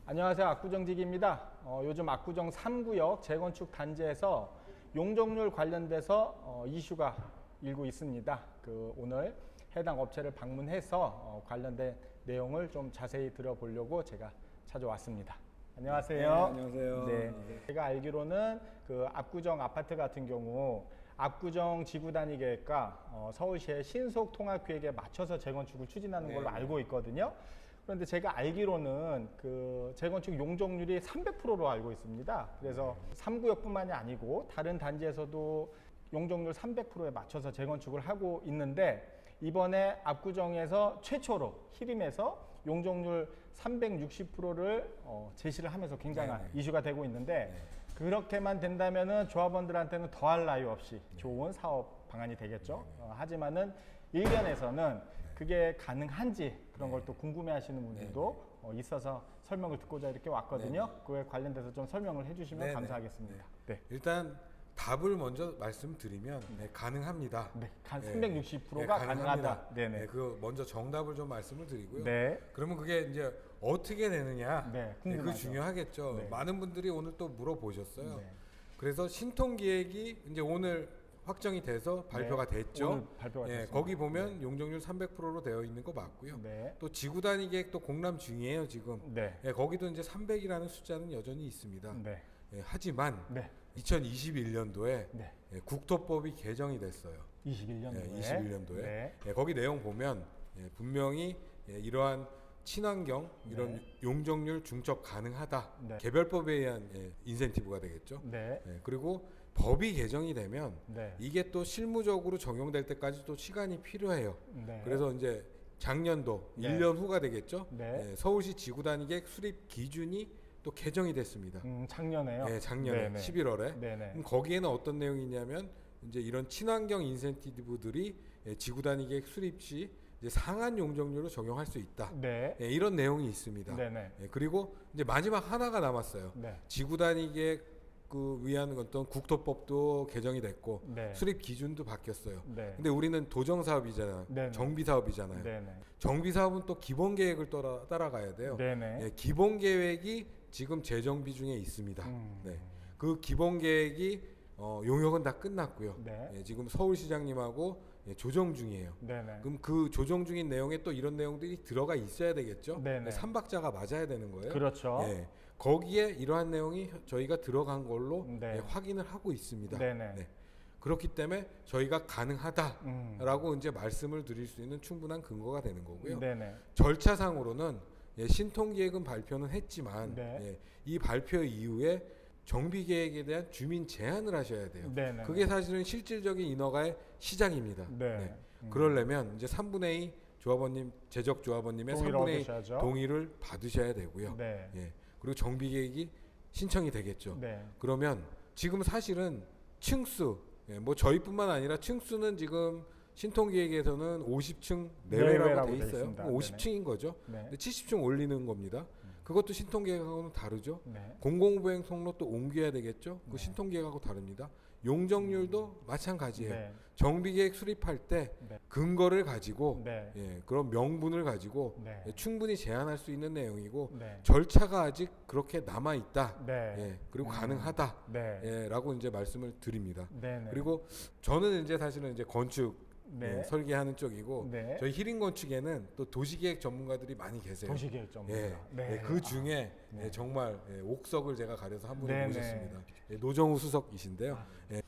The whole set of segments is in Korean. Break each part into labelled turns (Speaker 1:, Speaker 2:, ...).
Speaker 1: 안녕하세요. 압구정직입니다. 요즘 압구정 3구역 재건축 단지에서 용적률 관련돼서 이슈가 일고 있습니다. 오늘 해당 업체를 방문해서 관련된 내용을 좀 자세히 들어보려고 제가 찾아왔습니다. 안녕하세요.
Speaker 2: 네, 안녕하세요.
Speaker 1: 네, 제가 알기로는 압구정 아파트 같은 경우 압구정 지구단위 계획과 서울시의 신속 통합 계획에 맞춰서 재건축을 추진하는 걸로 알고 있거든요. 그런데 제가 알기로는 재건축 용적률이 300%로 알고 있습니다. 그래서 3구역뿐만이 아니고 다른 단지에서도 용적률 300%에 맞춰서 재건축을 하고 있는데, 이번에 압구정에서 최초로 히림에서 용적률 360%를 제시를 하면서 굉장한 이슈가 되고 있는데, 그렇게만 된다면은 조합원들한테는 더할 나위 없이 좋은 사업 방안이 되겠죠. 하지만은 일견에서는 그게 가능한지 그런 걸 또 궁금해하시는 분들도 있어서 설명을 듣고자 이렇게 왔거든요. 그에 관련돼서 좀 설명을 해주시면 감사하겠습니다. 네.
Speaker 2: 일단 답을 먼저 말씀드리면 가능합니다.
Speaker 1: 네, 360%가 가능하다. 네네.
Speaker 2: 그 먼저 정답을 좀 말씀을 드리고요.
Speaker 1: 네.
Speaker 2: 그러면 그게 이제 어떻게 되느냐,
Speaker 1: 궁금하죠.
Speaker 2: 그거 중요하겠죠.
Speaker 1: 네.
Speaker 2: 많은 분들이 오늘 또 물어보셨어요.
Speaker 1: 네.
Speaker 2: 그래서 신통기획이 이제 오늘 확정이 돼서 발표가 됐죠.
Speaker 1: 오늘 발표가 됐습니다.
Speaker 2: 거기 보면 용적률 300%로 되어 있는 거 맞고요.
Speaker 1: 또
Speaker 2: 지구 단위 계획도 공람 중이에요 지금. 거기도 이제 300이라는 숫자는 여전히 있습니다. 하지만 2021년도에 국토법이 개정이 됐어요.
Speaker 1: 21년도에.
Speaker 2: 21년도에. 거기 내용 보면 분명히 이러한 친환경 이런 용적률 중첩 가능하다. 개별법에 의한 인센티브가 되겠죠. 그리고 법이 개정이 되면 이게 또 실무적으로 적용될 때까지 또 시간이 필요해요. 그래서 이제 작년도 1년 후가 되겠죠. 서울시 지구단위계획 수립 기준이 또 개정이 됐습니다.
Speaker 1: 작년에요?
Speaker 2: 네, 작년에 11월에. 그럼 거기에는 어떤 내용이 있냐면 이제 이런 친환경 인센티브들이 지구단위계획 수립 시 이제 상한 용적률로 적용할 수 있다. 이런 내용이 있습니다. 그리고 이제 마지막 하나가 남았어요. 지구단위계획 위한 어떤 국토법도 개정이 됐고 수립 기준도 바뀌었어요. 근데 우리는 도정사업이잖아요. 정비사업이잖아요. 정비사업은 또 기본계획을 따라가야 돼요. 기본계획이 지금 재정비 중에 있습니다. 그 기본계획이 용역은 다 끝났고요. 지금 서울시장님하고 조정 중이에요. 그럼 그 조정 중인 내용에 또 이런 내용들이 들어가 있어야 되겠죠. 삼박자가 맞아야 되는 거예요.
Speaker 1: 그렇죠.
Speaker 2: 거기에 이러한 내용이 저희가 들어간 걸로 확인을 하고 있습니다. 그렇기 때문에 저희가 가능하다라고 이제 말씀을 드릴 수 있는 충분한 근거가 되는 거고요. 절차상으로는 신통계획은 발표는 했지만 이 발표 이후에 정비계획에 대한 주민 제안을 하셔야 돼요. 그게 사실은 실질적인 인허가의 시작입니다. 그러려면 이제 3분의 2 조합원님, 제적 조합원님의 3분의 2 동의를 받으셔야 되고요. 그리고 정비계획이 신청이 되겠죠. 그러면 지금 사실은 층수, 뭐 저희뿐만 아니라 층수는 지금 신통계획에서는 50층 내외라고 돼 있어요. 50층인 거죠. 근데 70층 올리는 겁니다. 그것도 신통계획하고는 다르죠. 공공보행 통로 또 옮겨야 되겠죠. 그 신통계획하고 다릅니다. 용적률도 마찬가지예요. 정비계획 수립할 때 근거를 가지고 그런 명분을 가지고 충분히 제안할 수 있는 내용이고 절차가 아직 그렇게 남아 있다. 그리고 가능하다라고 이제 말씀을 드립니다. 그리고 저는 이제 사실은 이제 건축 설계하는 쪽이고 저희 히림 건축에는 또 도시계획 전문가들이 많이 계세요.
Speaker 1: 도시계획 전문가.
Speaker 2: 그 중에 정말 옥석을 제가 가려서 한 분을 모셨습니다. 노정우 수석이신데요.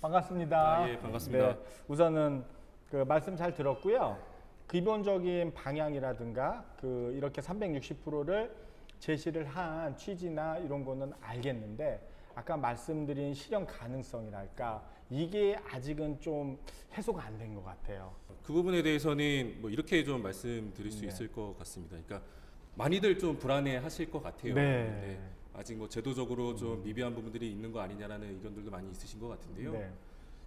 Speaker 1: 반갑습니다.
Speaker 3: 반갑습니다.
Speaker 1: 우선은 말씀 잘 들었고요. 기본적인 방향이라든가 이렇게 360%를 제시를 한 취지나 이런 거는 알겠는데, 아까 말씀드린 실현 가능성이랄까, 이게 아직은 좀 해소가 안 된 것 같아요.
Speaker 3: 그 부분에 대해서는 뭐 이렇게 좀 말씀드릴 수 있을 것 같습니다. 그러니까 많이들 좀 불안해 하실 것 같아요. 근데 아직 뭐 제도적으로 좀 미비한 부분들이 있는 거 아니냐라는 의견들도 많이 있으신 것 같은데요.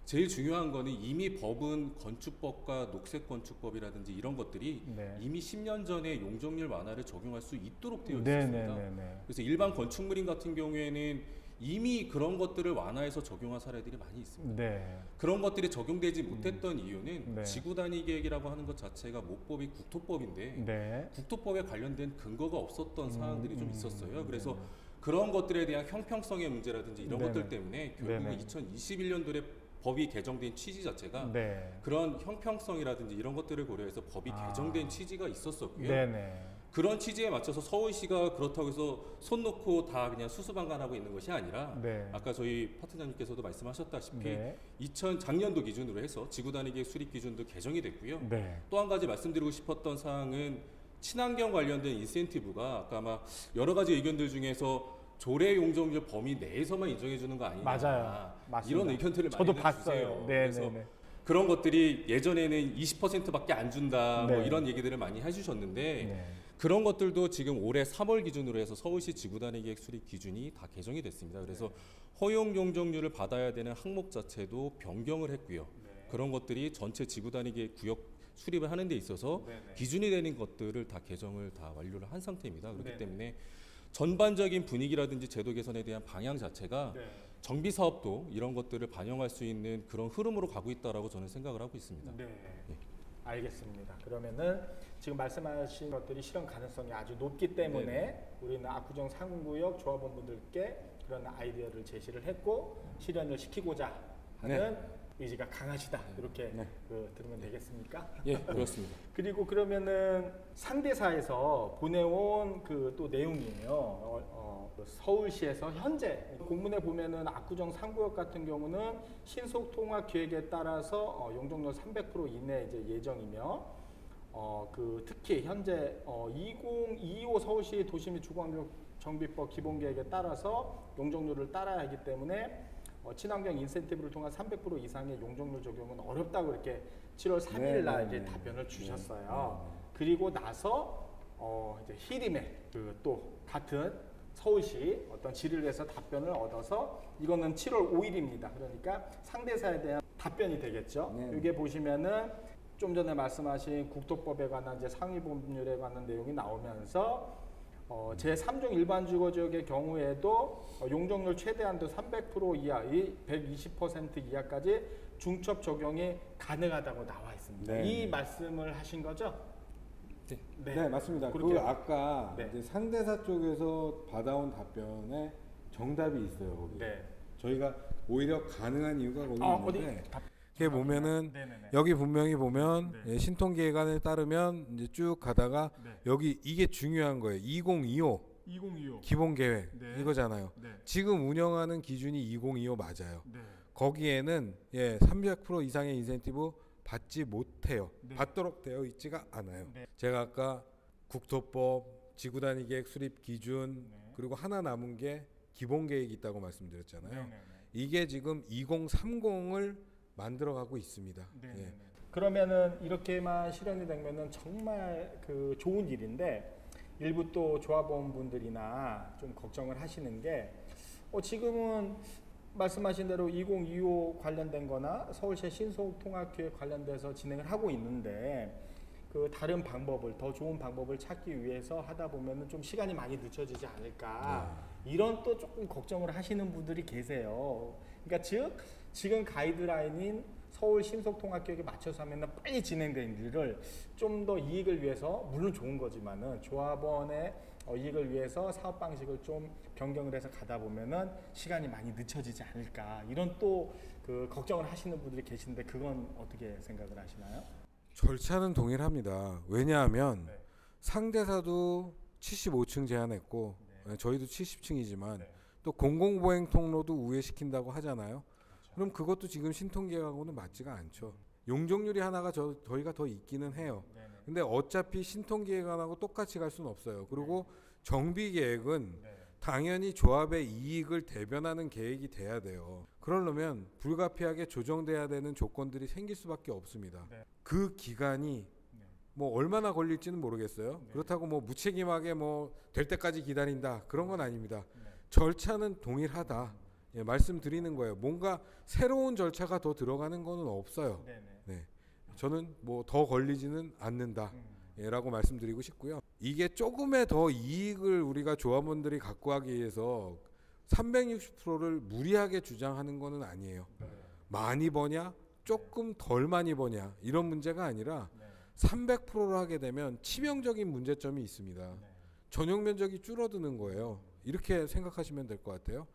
Speaker 3: 제일 중요한 거는 이미 법은 건축법과 녹색건축법이라든지 이런 것들이 이미 10년 전에 용적률 완화를 적용할 수 있도록 되어 있습니다. 그래서 일반 건축물인 같은 경우에는 이미 그런 것들을 완화해서 적용한 사례들이 많이 있습니다.
Speaker 1: 네.
Speaker 3: 그런 것들이 적용되지 못했던 이유는
Speaker 1: 네.
Speaker 3: 지구 단위 계획이라고 하는 것 자체가 모법이 국토법인데
Speaker 1: 네.
Speaker 3: 국토법에 관련된 근거가 없었던 사항들이 좀 있었어요. 그래서 그런 것들에 대한 형평성의 문제라든지 이런
Speaker 1: 네네.
Speaker 3: 것들 때문에 결국
Speaker 1: 네네.
Speaker 3: 2021년도에 법이 개정된 취지 자체가
Speaker 1: 네.
Speaker 3: 그런 형평성이라든지 이런 것들을 고려해서 법이 개정된 취지가 있었었고요.
Speaker 1: 네네.
Speaker 3: 그런 취지에 맞춰서 서울시가 그렇다고 해서 손 놓고 다 그냥 수수방관하고 있는 것이 아니라
Speaker 1: 네.
Speaker 3: 아까 저희 파트너님께서도 말씀하셨다시피
Speaker 1: 네.
Speaker 3: 작년도 기준으로 해서 지구 단위 계획 수립 기준도 개정이 됐고요.
Speaker 1: 네.
Speaker 3: 또 한 가지 말씀드리고 싶었던 사항은 친환경 관련된 인센티브가 아까 아마 여러 가지 의견들 중에서 조례 용적률 범위 내에서만 인정해 주는 거 아니냐.
Speaker 1: 맞아요. 맞습니다.
Speaker 3: 이런 의견들을
Speaker 1: 저도
Speaker 3: 많이
Speaker 1: 봤어요.
Speaker 3: 주세요.
Speaker 1: 네,
Speaker 3: 그래서
Speaker 1: 네, 네.
Speaker 3: 그런 것들이 예전에는 20%밖에 안 준다 뭐
Speaker 1: 네.
Speaker 3: 이런 얘기들을 많이 해주셨는데
Speaker 1: 네.
Speaker 3: 그런 것들도 지금 올해 3월 기준으로 해서 서울시 지구단위계획 수립 기준이 다 개정이 됐습니다. 그래서 허용 용적률을 받아야 되는 항목 자체도 변경을 했고요. 그런 것들이 전체 지구단위계획 구역 수립을 하는 데 있어서 기준이 되는 것들을 다 개정을 다 완료를 한 상태입니다. 그렇기 때문에 전반적인 분위기라든지 제도 개선에 대한 방향 자체가 정비 사업도 이런 것들을 반영할 수 있는 그런 흐름으로 가고 있다라고 저는 생각을 하고 있습니다.
Speaker 1: 네. 알겠습니다. 그러면은 지금 말씀하신 것들이 실현 가능성이 아주 높기 때문에 우리는 압구정 상구역 조합원분들께 그런 아이디어를 제시를 했고 실현을 시키고자 하는 의지가 강하시다. 이렇게 들으면 되겠습니까?
Speaker 3: 예, 그렇습니다.
Speaker 1: 그리고 그러면은 상대사에서 보내온 그 또 내용이에요. 서울시에서 현재 공문에 보면은 압구정 상구역 같은 경우는 신속 통합 계획에 따라서 용적률 300% 이내 이제 예정이며 특히 현재 2025 서울시 도시 및 주거환경 정비법 기본 계획에 따라서 용적률을 따라야 하기 때문에 친환경 인센티브를 통한 300% 이상의 용적률 적용은 어렵다고 이렇게 7월 3일 날 이제 답변을 주셨어요. 그리고 나서 이제 히림의 또 같은 서울시 어떤 질의를 해서 답변을 얻어서 이거는 7월 5일입니다. 그러니까 상대사에 대한 답변이 되겠죠. 이게 보시면은 좀 전에 말씀하신 국토법에 관한 이제 상위 법률에 관한 내용이 나오면서 제3종 일반 주거지역의 경우에도 용적률 최대한도 300% 이하의 120% 이하까지 중첩 적용이 가능하다고 나와 있습니다. 이 말씀을 하신 거죠?
Speaker 4: 네, 맞습니다. 그 아까 이제 상대사 쪽에서 받아온 답변에 정답이 있어요. 거기. 저희가 오히려 가능한 이유가 거기 있는데
Speaker 2: 이게 보면은 여기 분명히 보면 신통계획안에 따르면 이제 쭉 가다가 여기 이게 중요한 거예요. 2025 기본계획 이거잖아요. 지금 운영하는 기준이 2025 맞아요. 거기에는 300% 이상의 인센티브 받지 못해요. 받도록 되어 있지가 않아요. 제가 아까 국토법, 지구단위계획 수립 기준 그리고 하나 남은 게 기본계획이 있다고 말씀드렸잖아요. 이게 지금 2030을 만들어가고 있습니다.
Speaker 1: 그러면은 이렇게만 실현이 되면은 정말 그 좋은 일인데 일부 또 조합원분들이나 좀 걱정을 하시는 게 지금은 말씀하신 대로 2025 관련된 거나 서울시 신속통합계획 관련돼서 진행을 하고 있는데 그 다른 방법을 더 좋은 방법을 찾기 위해서 하다 보면은 좀 시간이 많이 늦춰지지 않을까 이런 또 조금 걱정을 하시는 분들이 계세요. 그러니까 즉 지금 가이드라인인 서울 신속통합계획에 맞춰서 하면은 빨리 진행된 일을 좀 더 이익을 위해서 물론 좋은 거지만은 조합원의 이익을 위해서 사업 방식을 좀 변경을 해서 가다 보면은 시간이 많이 늦춰지지 않을까 이런 또 그 걱정을 하시는 분들이 계신데 그건 어떻게 생각을 하시나요?
Speaker 2: 절차는 동일합니다. 왜냐하면 상대사도 75층 제한했고 저희도 70층이지만 또 공공보행 통로도 우회시킨다고 하잖아요. 그럼 그것도 지금 신통계획하고는 맞지가 않죠. 용적률이 하나가 저희가 더 있기는 해요. 근데 어차피 신통계획안하고 똑같이 갈 수는 없어요. 그리고 정비계획은 당연히 조합의 이익을 대변하는 계획이 돼야 돼요. 그러려면 불가피하게 조정돼야 되는 조건들이 생길 수밖에 없습니다. 그 기간이 뭐 얼마나 걸릴지는 모르겠어요. 그렇다고 뭐 무책임하게 뭐 될 때까지 기다린다 그런 건 아닙니다. 절차는 동일하다. 말씀드리는 거예요. 뭔가 새로운 절차가 더 들어가는 거는 없어요. 저는 뭐 더 걸리지는 않는다. 라고 말씀드리고 싶고요. 이게 조금의 더 이익을 우리가 조합원들이 갖고 하기 위해서 360%를 무리하게 주장하는 거는 아니에요. 많이 버냐 조금 덜 많이 버냐 이런 문제가 아니라 300%를 하게 되면 치명적인 문제점이 있습니다. 전용 면적이 줄어드는 거예요. 이렇게 생각하시면 될 것 같아요.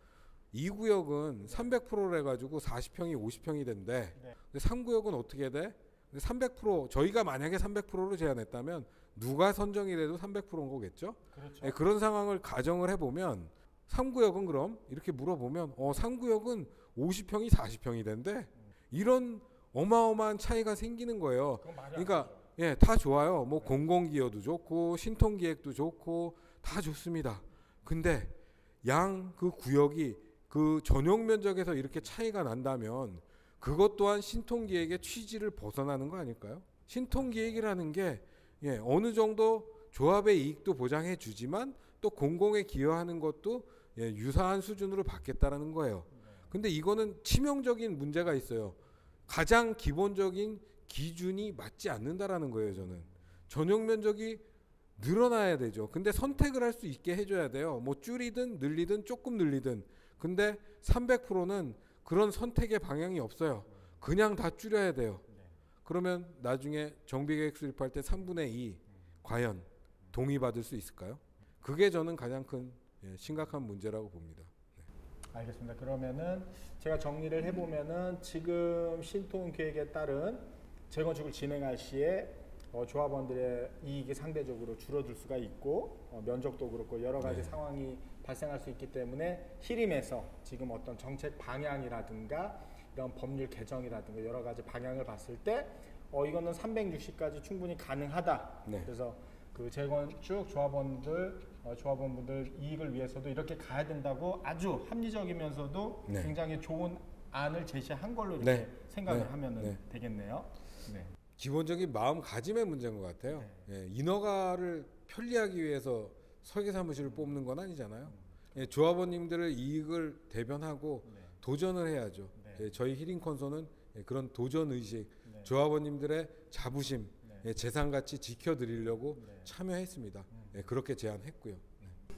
Speaker 2: 2구역은 300%를 해가지고 40평이 50평이 된대. 근데 3구역은 어떻게 돼? 300% 저희가 만약에 300%를 제안했다면 누가 선정이 돼도 300%인 거겠죠? 그렇죠. 네, 그런 상황을 가정을 해보면 3구역은 그럼 이렇게 물어보면 3구역은 50평이 40평이 된대. 이런 어마어마한 차이가 생기는 거예요. 그러니까 예, 다 좋아요. 뭐 공공기여도 좋고 신통기획도 좋고 다 좋습니다. 근데 양 그 구역이 그 전용 면적에서 이렇게 차이가 난다면 그것 또한 신통기획의 취지를 벗어나는 거 아닐까요? 신통기획이라는 게 어느 정도 조합의 이익도 보장해 주지만 또 공공에 기여하는 것도 유사한 수준으로 받겠다라는 거예요. 근데 이거는 치명적인 문제가 있어요. 가장 기본적인 기준이 맞지 않는다라는 거예요. 저는 전용 면적이 늘어나야 되죠. 근데 선택을 할 수 있게 해줘야 돼요. 뭐 줄이든 늘리든 조금 늘리든. 근데 300%는 그런 선택의 방향이 없어요. 그냥 다 줄여야 돼요. 그러면 나중에 정비계획 수립할 때 3분의 2 과연 동의받을 수 있을까요? 그게 저는 가장 큰 심각한 문제라고 봅니다.
Speaker 1: 알겠습니다. 그러면은 제가 정리를 해보면은 지금 신통계획에 따른 재건축을 진행할 시에 조합원들의 이익이 상대적으로 줄어들 수가 있고 면적도 그렇고 여러 가지 상황이 발생할 수 있기 때문에 히림에서 지금 어떤 정책 방향이라든가 이런 법률 개정이라든가 여러 가지 방향을 봤을 때 이거는 360까지 충분히 가능하다. 그래서 그 재건축 조합원분들 이익을 위해서도 이렇게 가야 된다고 아주 합리적이면서도 굉장히 좋은 안을 제시한 걸로 이렇게 생각을 하면 되겠네요.
Speaker 2: 기본적인 마음가짐의 문제인 것 같아요. 인허가를 편리하기 위해서 설계사무실을 뽑는 건 아니잖아요. 조합원님들의 이익을 대변하고 도전을 해야죠. 저희 히링컨소는 그런 도전의식, 조합원님들의 자부심, 재산가치 지켜드리려고 참여했습니다. 그렇게 제안했고요.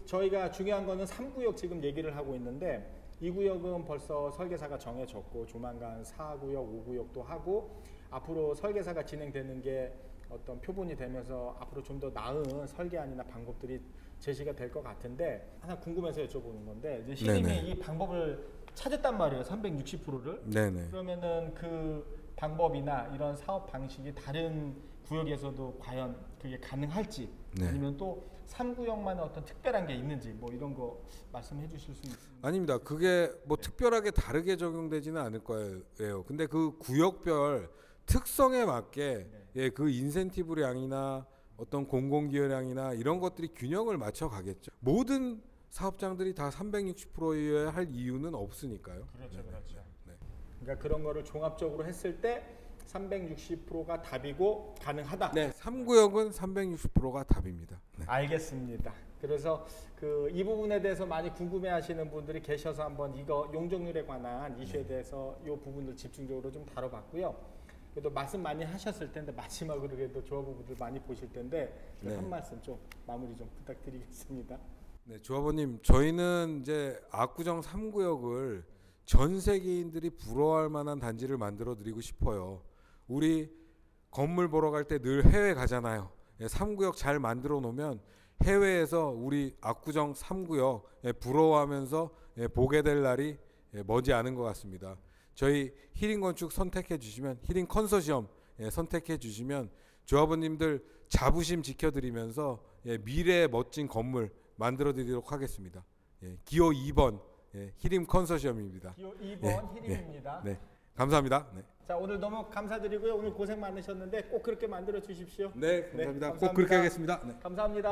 Speaker 1: 저희가 중요한 거는 3구역 지금 얘기를 하고 있는데 2구역은 벌써 설계사가 정해졌고 조만간 4구역, 5구역도 하고 앞으로 설계사가 진행되는 게 어떤 표본이 되면서 앞으로 좀 더 나은 설계안이나 방법들이 제시가 될 것 같은데 하나 궁금해서 여쭤보는 건데 이제 히림이 이 방법을 찾았단 말이에요. 360%를. 그러면은 그 방법이나 이런 사업 방식이 다른 구역에서도 과연 그게 가능할지 아니면 또 3구역만의 어떤 특별한 게 있는지 뭐 이런 거 말씀해 주실 수 있습니까?
Speaker 2: 아닙니다. 그게 뭐 특별하게 다르게 적용되지는 않을 거예요. 근데 그 구역별 특성에 맞게 그 인센티브량이나 어떤 공공기여량이나 이런 것들이 균형을 맞춰 가겠죠. 모든 사업장들이 다 360%여야 할 이유는 없으니까요.
Speaker 1: 그렇죠. 그러니까 그런 거를 종합적으로 했을 때 360%가 답이고 가능하다.
Speaker 2: 3구역은 360%가 답입니다.
Speaker 1: 알겠습니다. 그래서 그 이 부분에 대해서 많이 궁금해하시는 분들이 계셔서 한번 이거 용적률에 관한 이슈에 대해서 이 부분을 집중적으로 좀 다뤄봤고요. 그래도 말씀 많이 하셨을 텐데 마지막으로 그래도 조합원분들 많이 보실 텐데 한 말씀 좀 마무리 좀 부탁드리겠습니다.
Speaker 2: 조합원님, 저희는 이제 압구정 3구역을 전 세계인들이 부러워할 만한 단지를 만들어 드리고 싶어요. 우리 건물 보러 갈 때 늘 해외 가잖아요. 3구역 잘 만들어 놓으면 해외에서 우리 압구정 3구역 부러워하면서 보게 될 날이 머지 않은 것 같습니다. 저희 히림건축 선택해 주시면, 히림컨소시엄 선택해 주시면 조합원님들 자부심 지켜드리면서 미래의 멋진 건물 만들어 드리도록 하겠습니다. 기호 2번 히림컨소시엄입니다.
Speaker 1: 기호 2번 히림입니다.
Speaker 2: 감사합니다.
Speaker 1: 자, 오늘 너무 감사드리고요. 오늘 고생 많으셨는데 꼭 그렇게 만들어 주십시오.
Speaker 2: 감사합니다. 꼭 그렇게 하겠습니다.
Speaker 1: 감사합니다.